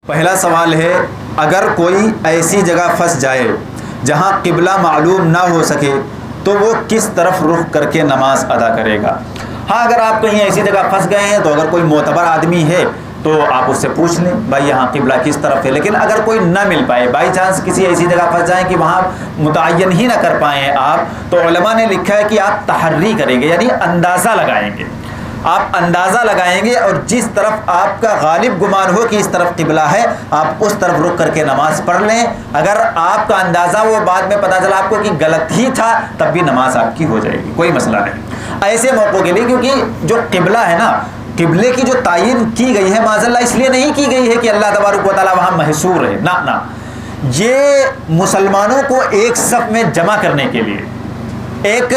پہلا سوال ہے، اگر کوئی ایسی جگہ پھنس جائے جہاں قبلہ معلوم نہ ہو سکے تو وہ کس طرف رخ کر کے نماز ادا کرے گا؟ ہاں، اگر آپ کہیں ایسی جگہ پھنس گئے ہیں تو اگر کوئی معتبر آدمی ہے تو آپ اس سے پوچھ لیں بھائی یہاں قبلہ کس طرف ہے. لیکن اگر کوئی نہ مل پائے، بائی چانس کسی ایسی جگہ پھنس جائیں کہ وہاں متعین ہی نہ کر پائیں آپ، تو علماء نے لکھا ہے کہ آپ تحری کریں گے، یعنی اندازہ لگائیں گے. آپ اندازہ لگائیں گے اور جس طرف آپ کا غالب گمان ہو کہ اس طرف قبلہ ہے، آپ اس طرف رک کر کے نماز پڑھ لیں. اگر آپ کا اندازہ وہ بعد میں پتہ چلا آپ کو کہ غلط ہی تھا، تب بھی نماز آپ کی ہو جائے گی، کوئی مسئلہ نہیں. ایسے موقعوں کے لیے، کیونکہ جو قبلہ ہے نا، قبلے کی جو تعین کی گئی ہے معاذ اللہ اس لیے نہیں کی گئی ہے کہ اللہ تبارک و تعالیٰ وہاں محصور ہے، نہ، یہ مسلمانوں کو ایک صف میں جمع کرنے کے لیے، ایک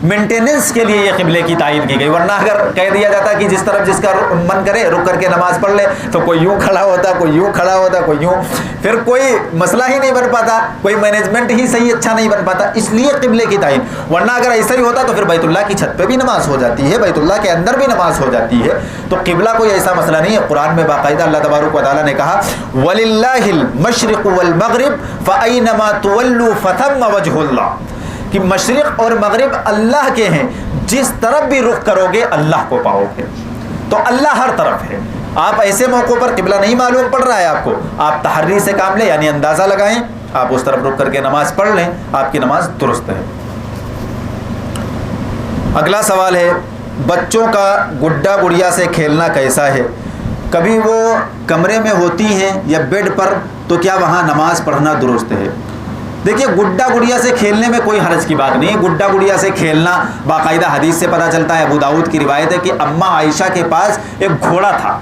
مینٹیننس کے لیے یہ قبلے کی تعین کی گئی. ورنہ اگر کہہ دیا جاتا کہ جس طرف جس کا من کرے رک کر کے نماز پڑھ لے، تو کوئی یوں کھڑا ہوتا، کوئی یوں کھڑا ہوتا، کوئی یوں، پھر کوئی مسئلہ ہی نہیں بن پاتا، کوئی مینجمنٹ ہی صحیح اچھا نہیں بن پاتا. اس لیے قبلے کی تعین. ورنہ اگر ایسا ہی ہوتا تو پھر بیت اللہ کی چھت پہ بھی نماز ہو جاتی ہے، بیت اللہ کے اندر بھی نماز ہو جاتی ہے. تو قبلہ کوئی ایسا مسئلہ نہیں ہے. قرآن میں باقاعدہ اللہ تبارک و تعالیٰ نے کہا وَلِلَّهِ الْمَشْرِقُ وَالْمَغْرِبُ فَأَيْنَمَا تُوَلُّوا فَثَمَّ وَجْهُ اللَّهِ، کہ مشرق اور مغرب اللہ کے ہیں، جس طرف بھی رخ کرو گے اللہ کو پاؤ گے. تو اللہ ہر طرف ہے. آپ ایسے موقعوں پر قبلہ نہیں معلوم پڑ رہا ہے آپ کو، آپ تحری سے کام لیں، یعنی اندازہ لگائیں، آپ اس طرف رک کر کے نماز پڑھ لیں، آپ کی نماز درست ہے. اگلا سوال ہے، بچوں کا گڈا گڑیا سے کھیلنا کیسا ہے؟ کبھی وہ کمرے میں ہوتی ہیں یا بیڈ پر، تو کیا وہاں نماز پڑھنا درست ہے؟ دیکھیے، گڈا گڑیا سے کھیلنے میں کوئی حرج کی بات نہیں. گڈا گڑیا سے کھیلنا باقاعدہ حدیث سے پتہ چلتا ہے. ابو داؤد کی روایت ہے کہ اماں عائشہ کے پاس ایک گھوڑا تھا،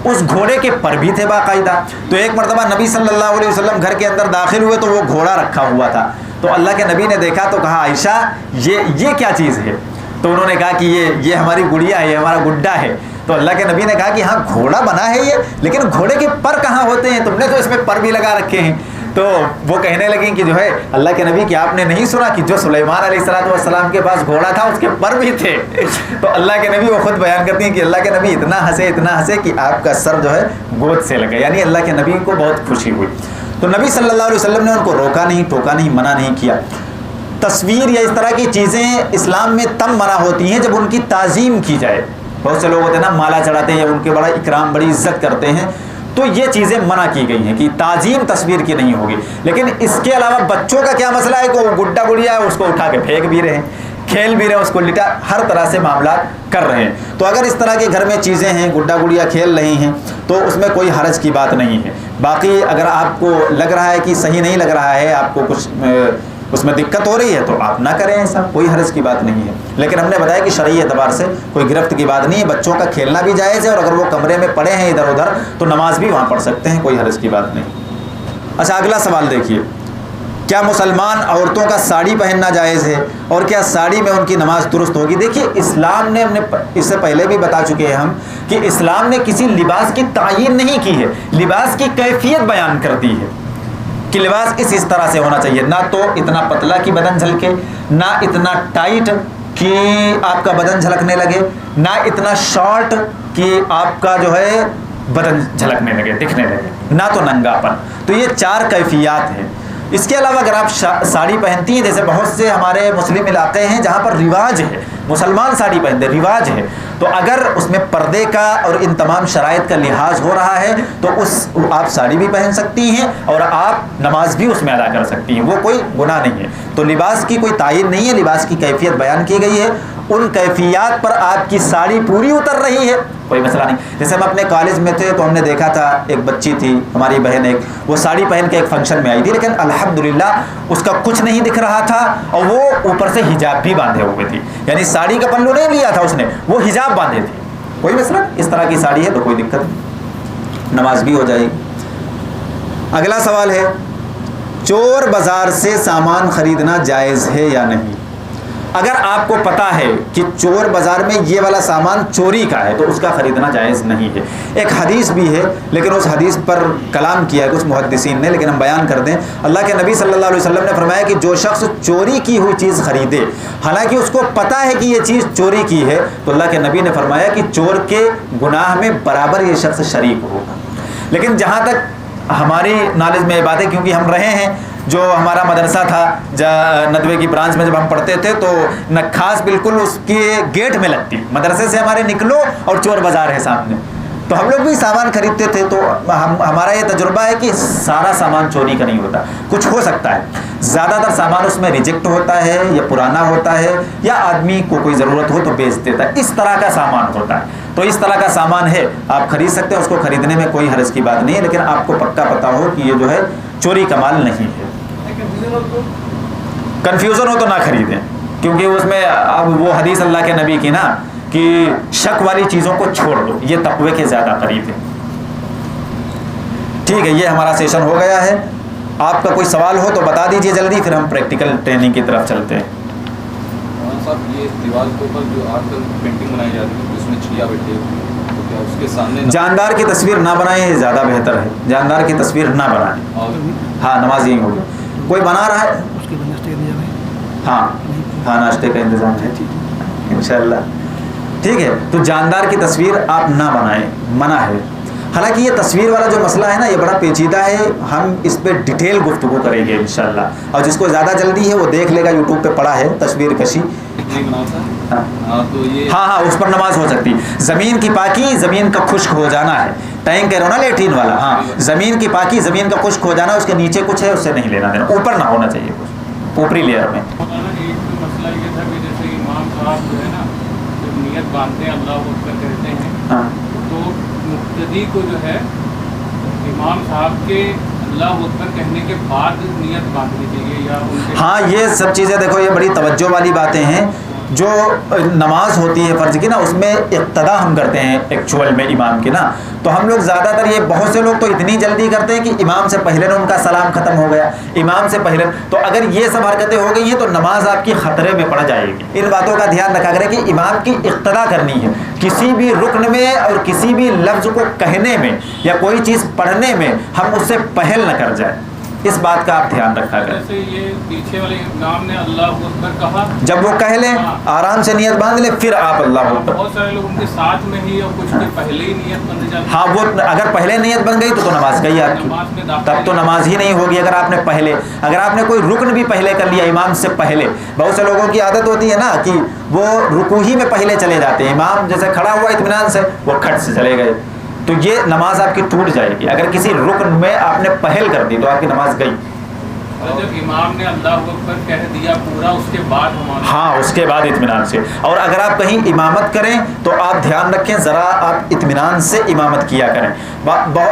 اس گھوڑے کے پر بھی تھے باقاعدہ. تو ایک مرتبہ نبی صلی اللہ علیہ وسلم گھر کے اندر داخل ہوئے تو وہ گھوڑا رکھا ہوا تھا. تو اللہ کے نبی نے دیکھا تو کہا عائشہ یہ کیا چیز ہے؟ تو انہوں نے کہا کہ یہ ہماری گڑیا ہے، یہ ہمارا گڈا ہے. تو اللہ کے نبی نے کہا کہ ہاں گھوڑا بنا ہے یہ، لیکن گھوڑے کے پر کہاں ہوتے ہیں؟ تم نے تو اس میں پر بھی لگا رکھے ہیں. تو وہ کہنے لگیں کہ جو ہے اللہ کے نبی کہ آپ نے نہیں سنا کہ جو سلیمان علیہ السلام کے پاس گھوڑا تھا اس کے پر بھی تھے؟ تو اللہ کے نبی وہ خود بیان کرتی ہیں کہ اللہ کے نبی اتنا ہنسے کہ آپ کا سر جو ہے گود سے لگا، یعنی اللہ کے نبی کو بہت خوشی ہوئی. تو نبی صلی اللہ علیہ وسلم نے ان کو روکا نہیں، ٹوکا نہیں، منع نہیں کیا. تصویر یا اس طرح کی چیزیں اسلام میں تب منع ہوتی ہیں جب ان کی تعظیم کی جائے. بہت سے لوگ ہوتے ہیں نا، مالا چڑھاتے ہیں یا ان کے بڑا اکرام، بڑی عزت کرتے ہیں، تو یہ چیزیں منع کی گئی ہیں کہ تعظیم تصویر کی نہیں ہوگی. لیکن اس کے علاوہ بچوں کا کیا مسئلہ ہے کہ وہ گڈا گڑیا ہے، اس کو اٹھا کے پھینک بھی رہے ہیں، کھیل بھی رہے ہیں، اس کو لٹا ہر طرح سے معاملات کر رہے ہیں. تو اگر اس طرح کے گھر میں چیزیں ہیں، گڈا گڑیا کھیل رہی ہیں، تو اس میں کوئی حرج کی بات نہیں ہے. باقی اگر آپ کو لگ رہا ہے کہ صحیح نہیں لگ رہا ہے، آپ کو کچھ اس میں دقت ہو رہی ہے، تو آپ نہ کریں، ایسا کوئی حرج کی بات نہیں ہے. لیکن ہم نے بتایا کہ شرعی اعتبار سے کوئی گرفت کی بات نہیں ہے. بچوں کا کھیلنا بھی جائز ہے، اور اگر وہ کمرے میں پڑے ہیں ادھر ادھر تو نماز بھی وہاں پڑھ سکتے ہیں، کوئی حرج کی بات نہیں. اچھا، اگلا سوال دیکھیے، کیا مسلمان عورتوں کا ساڑی پہننا جائز ہے، اور کیا ساڑی میں ان کی نماز درست ہوگی؟ دیکھیے، اسلام نے، ہم نے اس سے پہلے بھی بتا چکے ہیں ہم کہ اسلام نے کسی لباس کی تعین نہیں کی ہے، لباس کی کیفیت بیان کر دی ہے کہ لباس اس طرح سے ہونا چاہیے. نہ تو اتنا پتلا کہ بدن جھلکے، نہ اتنا ٹائٹ کہ آپ کا بدن جھلکنے لگے، نہ اتنا شارٹ کہ آپ کا جو ہے بدن جھلکنے لگے، دکھنے لگے، نہ تو ننگاپن. تو یہ 4 کیفیات ہیں. اس کے علاوہ اگر آپ ساڑی پہنتی ہیں، جیسے بہت سے ہمارے مسلم علاقے ہیں جہاں پر رواج ہے مسلمان ساڑی پہنتے، رواج ہے، تو اگر اس میں پردے کا اور ان تمام شرائط کا لحاظ ہو رہا ہے تو آپ ساڑی بھی پہن سکتی ہیں اور آپ نماز بھی اس میں ادا کر سکتی ہیں، وہ کوئی گناہ نہیں ہے. تو لباس کی کوئی تعین نہیں ہے، لباس کی کیفیت بیان کی گئی ہے. ان کیفیات پر آپ کی ساڑی پوری اتر رہی ہے، کوئی مسئلہ نہیں. جیسے ہم اپنے کالج میں تھے تو ہم نے دیکھا تھا، ایک بچی تھی ہماری بہن، ایک وہ ساڑی پہن کے ایک فنکشن میں آئی تھی، لیکن الحمدللہ اس کا کچھ نہیں دکھ رہا تھا، اور وہ اوپر سے حجاب بھی باندھے ہوئے تھی، یعنی ساڑی کا پلو نہیں لیا تھا اس نے، وہ حجاب باندھے تھی. کوئی مسئلہ، اس طرح کی ساڑی ہے تو کوئی دقت نہیں، نماز بھی ہو جائے گی. اگلا سوال ہے، چور بازار سے سامان خریدنا جائز ہے یا نہیں؟ اگر آپ کو پتا ہے کہ چور بازار میں یہ والا سامان چوری کا ہے تو اس کا خریدنا جائز نہیں ہے. ایک حدیث بھی ہے، لیکن اس حدیث پر کلام کیا ہے کچھ محدثین نے، لیکن ہم بیان کر دیں. اللہ کے نبی صلی اللہ علیہ وسلم نے فرمایا کہ جو شخص چوری کی ہوئی چیز خریدے، حالانکہ اس کو پتا ہے کہ یہ چیز چوری کی ہے، تو اللہ کے نبی نے فرمایا کہ چور کے گناہ میں برابر یہ شخص شریک ہوگا. لیکن جہاں تک ہماری نالج میں یہ بات ہے، کیونکہ ہم رہے ہیں، جو ہمارا مدرسہ تھا ندوے کی برانچ میں جب ہم پڑھتے تھے تو نکھاس بالکل اس کے گیٹ میں لگتی، مدرسے سے ہمارے نکلو اور چور بازار ہے سامنے، تو ہم لوگ بھی سامان خریدتے تھے. تو ہمارا یہ تجربہ ہے کہ سارا سامان چوری کا نہیں ہوتا، کچھ ہو سکتا ہے، زیادہ تر سامان اس میں ریجیکٹ ہوتا ہے یا پرانا ہوتا ہے یا آدمی کو کوئی ضرورت ہو تو بیچ دیتا ہے، اس طرح کا سامان ہوتا ہے. تو اس طرح کا سامان ہے، آپ خرید سکتے ہیں، اس کو خریدنے میں کوئی حرج کی بات نہیں ہے، لیکن آپ کو پکا پتا ہو کہ یہ جو ہے چوری کا مال نہیں ہے. کنفیوژن ہو تو نہ خریدیں، کیونکہ اس میں اب وہ حدیث اللہ کے نبی کی نا کہ شک والی چیزوں کو چھوڑ دو، یہ تقوی کے زیادہ قریب ہے. ٹھیک ہے، یہ ہمارا سیشن ہو گیا ہے. آپ کا کوئی سوال ہو تو بتا دیجئے جلدی، پھر ہم پریکٹیکل ٹریننگ کی طرف چلتے ہیں. صاحب یہ دیوار کے اوپر جو آج کل پینٹنگ بنائی جاتی ہے اس میں چڑیا بیٹھے تو کیا اس کے سامنے جاندار کی تصویر نہ بنائیں، یہ زیادہ بہتر ہے. جاندار کی تصویر نہ بنائیں. ہاں نماز یہی ہوگی. کوئی بنا رہا ہے؟ ہاں ہاں ناشتے کا انتظام ہے انشاءاللہ. ٹھیک ہے، تو جاندار کی تصویر آپ نہ بنائیں، منع ہے. حالانکہ یہ تصویر والا جو مسئلہ ہے نا یہ بڑا پیچیدہ ہے، ہم اس پہ ڈیٹیل گفتگو کریں گے انشاءاللہ. اور جس کو زیادہ جلدی ہے وہ دیکھ لے گا، یوٹیوب پہ پڑا ہے تصویر کشی. ہاں ہاں اس پر نماز ہو سکتی. زمین کی پاکی، زمین کا خشک ہو جانا ہے. ٹینک کہہ رہا ہوں نا لیٹرین والا، ہاں زمین کی پاکی، زمین کا خشک ہو جانا، اس کے نیچے کچھ ہے اس سے نہیں لینا دینا، اوپر نہ ہونا چاہیے کچھ اوپری لیئر میں. مسئلہ یہ تھا کہ جیسے امام صاحب جو ہے نا جب نیت باندھتے ہیں اللہ اکبر کہتے ہیں تو مقتدی کو جو ہے امام صاحب کے اللہ اکبر کہنے کے بعد نیت باندھنی چاہیے یا ان کے؟ ہاں یہ سب چیزیں دیکھو یہ بڑی توجہ والی باتیں ہیں. جو نماز ہوتی ہے فرض کی نا اس میں اقتدا ہم کرتے ہیں ایکچوئل میں امام کی نا، تو ہم لوگ زیادہ تر یہ بہت سے لوگ تو اتنی جلدی کرتے ہیں کہ امام سے پہلے ان کا سلام ختم ہو گیا، امام سے پہلے. تو اگر یہ سب حرکتیں ہو گئی ہیں تو نماز آپ کی خطرے میں پڑ جائے گی. ان باتوں کا دھیان رکھا کریں کہ امام کی اقتدا کرنی ہے کسی بھی رکن میں اور کسی بھی لفظ کو کہنے میں یا کوئی چیز پڑھنے میں ہم اس سے پہل نہ کر جائیں. اس بات کا آپ دھیان رکھا کریں. جیسے یہ پیچھے والے امام نے اللہ اکبر کہا، جب وہ کہہ لیں آرام سے نیت باندھ لیں پھر آپ اللہ اکبر. بہت سارے لوگ ان کے ساتھ میں ہی اور کچھ کے پہلے ہی نیت بن جاتی. ہاں وہ اگر پہلے نیت بن گئی تو نماز گئی آپ کی، تب تو نماز ہی نہیں ہوگی. اگر آپ نے کوئی رکن بھی پہلے کر لیا امام سے پہلے. بہت سے لوگوں کی عادت ہوتی ہے نا کہ وہ رکوع ہی میں پہلے چلے جاتے ہیں، امام جیسے کھڑا ہوا اطمینان سے وہ کھٹ سے چلے گئے، تو یہ نماز آپ کی ٹوٹ جائے گی. اگر کسی رکن میں آپ نے پہل کر دی تو آپ کی نماز گئی. جب امام نے اللہ اکبر کہہ دیا پورا اس کے بعد ہاں اس کے بعد اطمینان سے. اور اگر آپ کہیں امامت کریں تو آپ دھیان رکھیں ذرا آپ اطمینان سے امامت کیا کریں.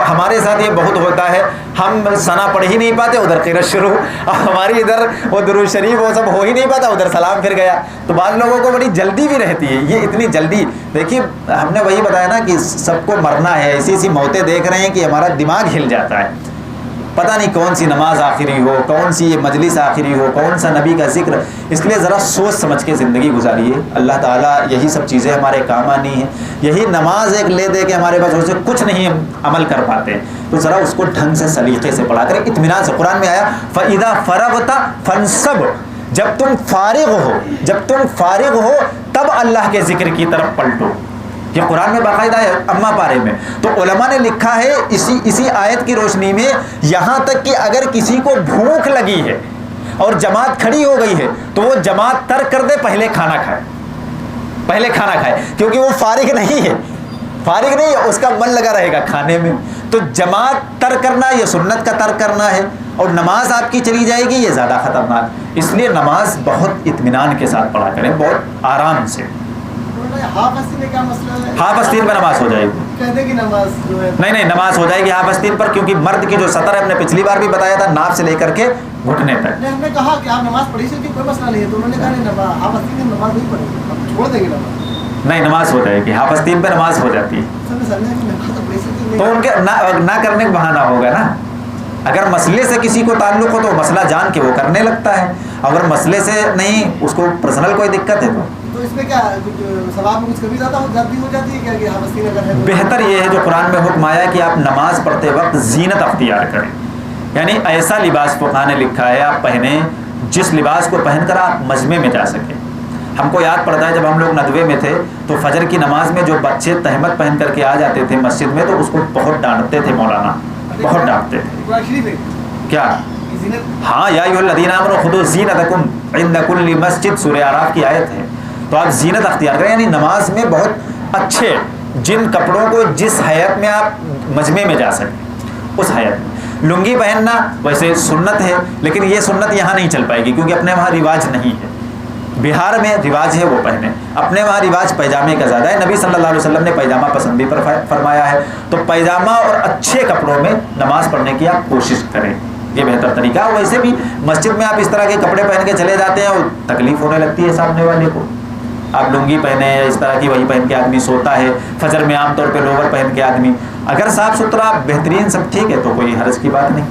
ہمارے ساتھ یہ بہت ہوتا ہے، ہم ثنا پڑھ ہی نہیں پاتے ادھر قرأت شروع، اور ہماری ادھر وہ درود شریف وہ سب ہو ہی نہیں پاتا ادھر سلام پھر گیا. تو بعض لوگوں کو بڑی جلدی بھی رہتی ہے. یہ اتنی جلدی دیکھیے ہم نے وہی بتایا نا کہ سب کو مرنا ہے، ایسی ایسی موتیں دیکھ رہے ہیں کہ ہمارا دماغ ہل جاتا ہے. پتہ نہیں کون سی نماز آخری ہو، کون سی یہ مجلس آخری ہو، کون سا نبی کا ذکر. اس لیے ذرا سوچ سمجھ کے زندگی گزاریے. اللہ تعالیٰ یہی سب چیزیں ہمارے کام آنی ہیں. یہی نماز ایک لے دے کے ہمارے پاس اسے کچھ نہیں ہم عمل کر پاتے، تو ذرا اس کو ڈھنگ سے سلیقے سے پڑھا کریں اطمینان سے. قرآن میں آیا فَإِذَا فَرَغْتَ فَانْصَبْ، جب تم فارغ ہو تب اللہ کے ذکر کی طرف پلٹو. یہ قرآن میں باقاعدہ ہے اما پارے میں. تو علماء نے لکھا ہے اسی آیت کی روشنی میں یہاں تک کہ اگر کسی کو بھوک لگی ہے اور جماعت کھڑی ہو گئی ہے تو وہ جماعت ترک کر دے، پہلے کھانا کھائے، کیونکہ وہ فارغ نہیں ہے، اس کا من لگا رہے گا کھانے میں. تو جماعت ترک کرنا یہ سنت کا ترک کرنا ہے، اور نماز آپ کی چلی جائے گی، یہ زیادہ خطرناک. اس لیے نماز بہت اطمینان کے ساتھ پڑھا کریں، بہت آرام سے. ہاف استین میں نماز ہو جائے گی. نہیں نماز ہو جائے گی ہاف استین پر، کیونکہ مرد کی جو سطر ہے ہم نے پچھلی بار بھی بتایا تھا ناف سے لے کر کے گھٹنے تک. ہم نے کہا کہ آپ نماز پڑھی سے کوئی مسئلہ نہیں ہے، تو انہوں نے کہا ہاف استین میں نماز نہیں پڑھیں گے، ہم چھوڑ دیں گے نماز. نہیں نماز ہو جائے گی، ہاف استین پہ نماز ہو جاتی ہے. تو ان کے نہ کرنے کا بہانہ ہوگا نا. اگر مسئلے سے کسی کو تعلق ہو تو مسئلہ جان کے وہ کرنے لگتا ہے، اگر مسئلے سے نہیں، اس کو پرسنل کوئی دقت ہے تو اس میں کیا ثواب میں کچھ کمی زیادہ ہو جاتی ہے کیا؟ بہتر یہ ہے جو قرآن میں حکم آیا کہ آپ نماز پڑھتے وقت زینت اختیار کریں، یعنی ایسا لباس فقہا نے لکھا ہے آپ پہنیں جس لباس کو پہن کر آپ مجمع میں جا سکیں. ہم کو یاد پڑتا ہے جب ہم لوگ ندوے میں تھے تو فجر کی نماز میں جو بچے تہمت پہن کر کے آ جاتے تھے مسجد میں تو اس کو بہت ڈانٹتے تھے مولانا، بہت ڈانٹتے تھے. قرآن شریف ہے کیا؟ زینت. ہاں یا ایھا الذین آمنوا خذوا زینتکم عند کل مسجد، سورہ اعراف کی آیت ہے. تو آپ زینت اختیار کریں، یعنی نماز میں بہت اچھے جن کپڑوں کو جس حیت میں آپ مجمع میں جا سکیں اس حیت میں. لنگی پہننا ویسے سنت ہے لیکن یہ سنت یہاں نہیں چل پائے گی کیونکہ اپنے وہاں رواج نہیں ہے. بہار میں رواج ہے وہ پہنے، اپنے وہاں رواج پیجامے کا زیادہ ہے. نبی صلی اللہ علیہ وسلم نے پیجامہ پسند بھی فرمایا ہے. تو پیجامہ اور اچھے کپڑوں میں نماز پڑھنے کی آپ کوشش کریں، یہ بہتر طریقہ ہے. ویسے بھی مسجد میں آپ اس طرح کے کپڑے پہن کے چلے جاتے ہیں اور تکلیف ہونے لگتی ہے سامنے والے کو. آپ لنگی پہنے یا اس طرح کی وہی پہن کے آدمی سوتا ہے. فجر میں عام طور پہ لوور پہن کے آدمی، اگر صاف ستھرا بہترین سب ٹھیک ہے تو کوئی حرج کی بات نہیں.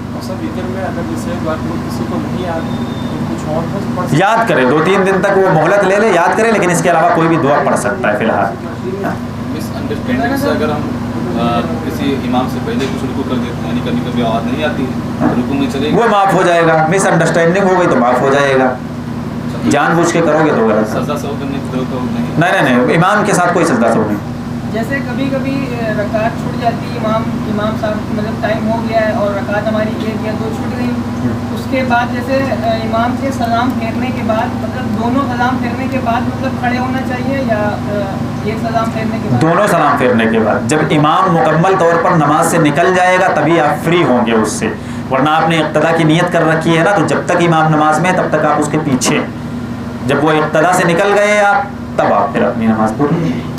یاد کرے 2-3 دن تک وہ مہلت لے لے، یاد کرے، لیکن اس کے علاوہ کوئی بھی دعا پڑھ سکتا ہے فی الحال. مس انڈرسٹینڈنگ سے اگر ہم کسی امام سے پہلے کچھ رکوع کر دیتے ہیں، یعنی کبھی کبھی آواز نہیں آتی ہے رکوع میں چلے وہ معاف ہو جائے گا. مس انڈرسٹینڈنگ ہو گئی تو معاف ہو جائے گا. جان بوجھ کے کرو گے تو غلط. سجدہ سہو کرنے کی ضرورت نہیں. نہیں، امام کے ساتھ کوئی سجدہ سہو نہیں. جیسے کبھی کبھی رکعت چھوٹ جاتی ہے، امام صاحب مطلب ٹائم ہو گیا ہے اور رکعت ہماری 1 یا 2 چھوٹ گئی، اس کے بعد جیسے امام کے سلام پھیرنے کے بعد مطلب دونوں سلام پھیرنے کے بعد مطلب کھڑے ہونا چاہیے یا ایک سلام پھیرنے کے بعد؟ دونوں سلام پھیرنے کے بعد. جب امام مکمل طور پر نماز سے نکل جائے گا تبھی آپ فری ہوں گے اس سے، ورنہ آپ نے اقتدا کی نیت کر رکھی ہے نا، تو جب تک امام نماز میں تب تک آپ اس کے پیچھے. جب وہ اقتدا سے نکل گئے آپ تب آپ پھر اپنی نماز پڑھیں.